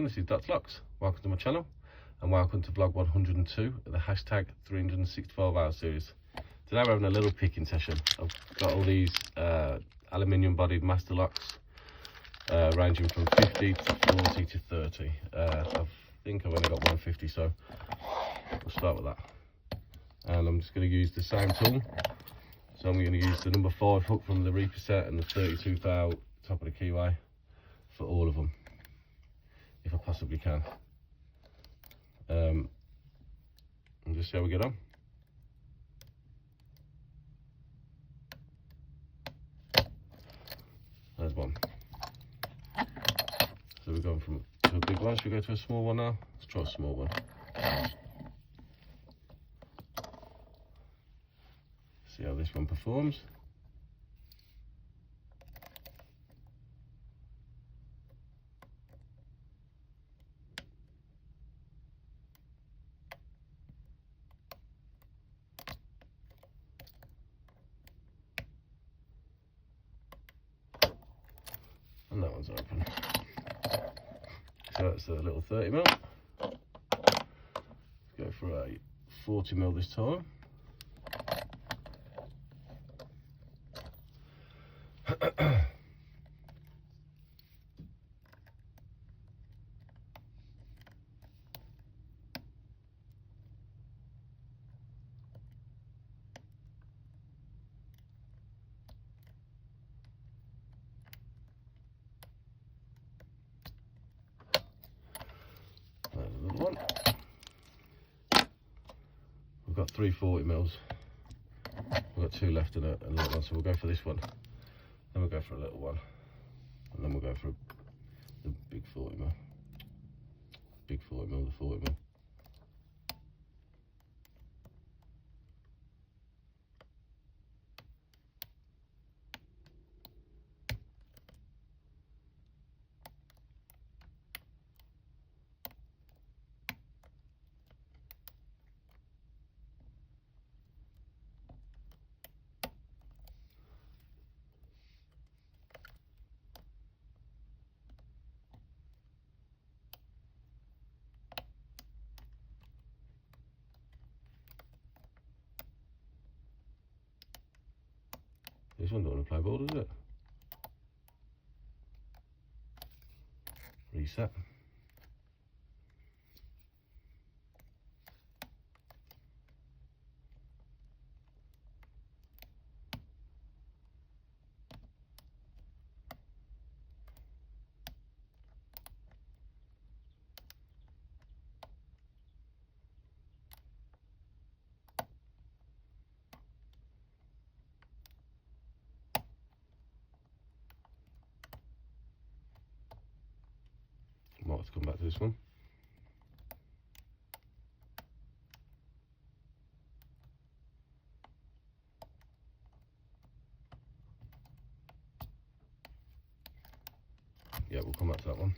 this is Dot's Locks. Welcome to my channel and welcome to vlog 102 of the hashtag 365 hour series. Today we're having a little picking session. I've got all these aluminium bodied master locks ranging from 50 to 40 to 30. I think I've only got 150, so we'll start with that. And I'm just going to use the same tool. So I'm going to use the number 5 hook from the Reaper set and the 32 thou top of the keyway for all of them, if I possibly can. And just see how we get on. There's one. So we're going from to a big one. Should we go to a small one now? Let's try a small one. See how this one performs. And that one's open. So that's a little 30mm. Let's go for a 40mm this time. There's another one. We've got 3 40mm. We've got 2 left in a little one, so we'll go for this one. Then we'll go for a little one. And then we'll go for the big 40mm. Big 40mm, the 40mm. This one don't want to play ball, does it? Reset. Might have to come back to this one. Yeah, we'll come back to that one.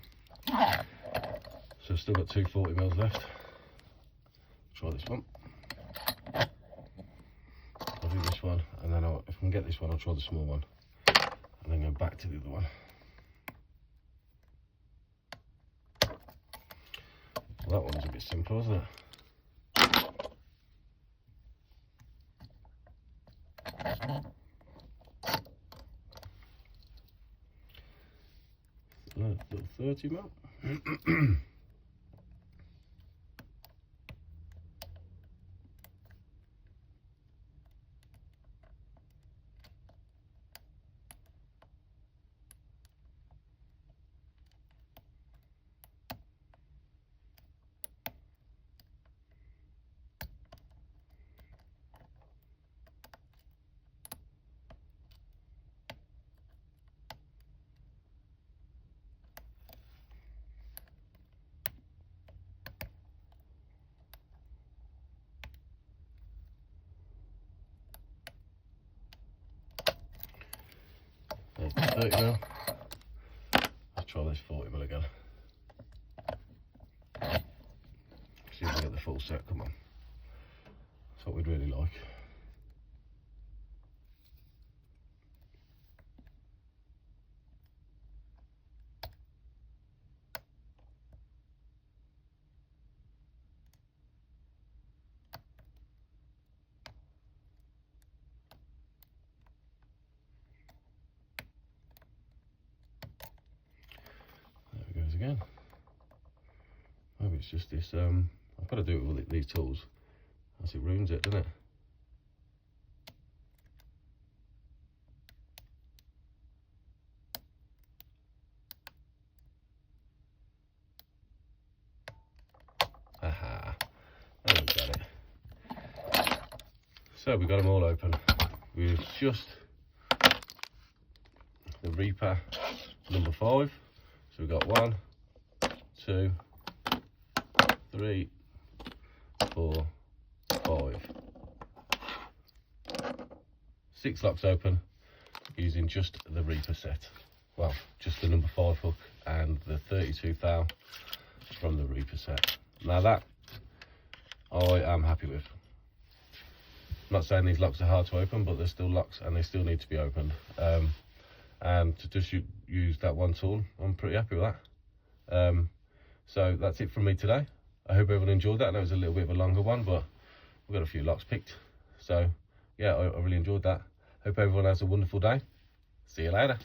So I've still got 2 40mm left. Try this one. I'll do this one, and then if I can get this one, I'll try the small one, and then go back to the other one. Well, that one's a bit simpler, isn't it? Little 30mm. There's the 30mm. Let's try this 40mm again. See if we can get the full set, come on. That's what we'd really like. it's just this, I've got to do it with these tools, else it ruins it, doesn't it? Aha, there we got it. So we got them all open. We've just the Reaper number 5. So we've got 1, 2, 3, 4, 5. 6 locks open using just the Reaper set. Well, just the number 5 hook and the 32 thou from the Reaper set. Now that I am happy with. I'm not saying these locks are hard to open, but they're still locks and they still need to be opened. And to just use that one tool, I'm pretty happy with that. So that's it from me today. I hope everyone enjoyed that. I know it was a little bit of a longer one, but we've got a few locks picked. So yeah, I really enjoyed that. Hope everyone has a wonderful day. See you later.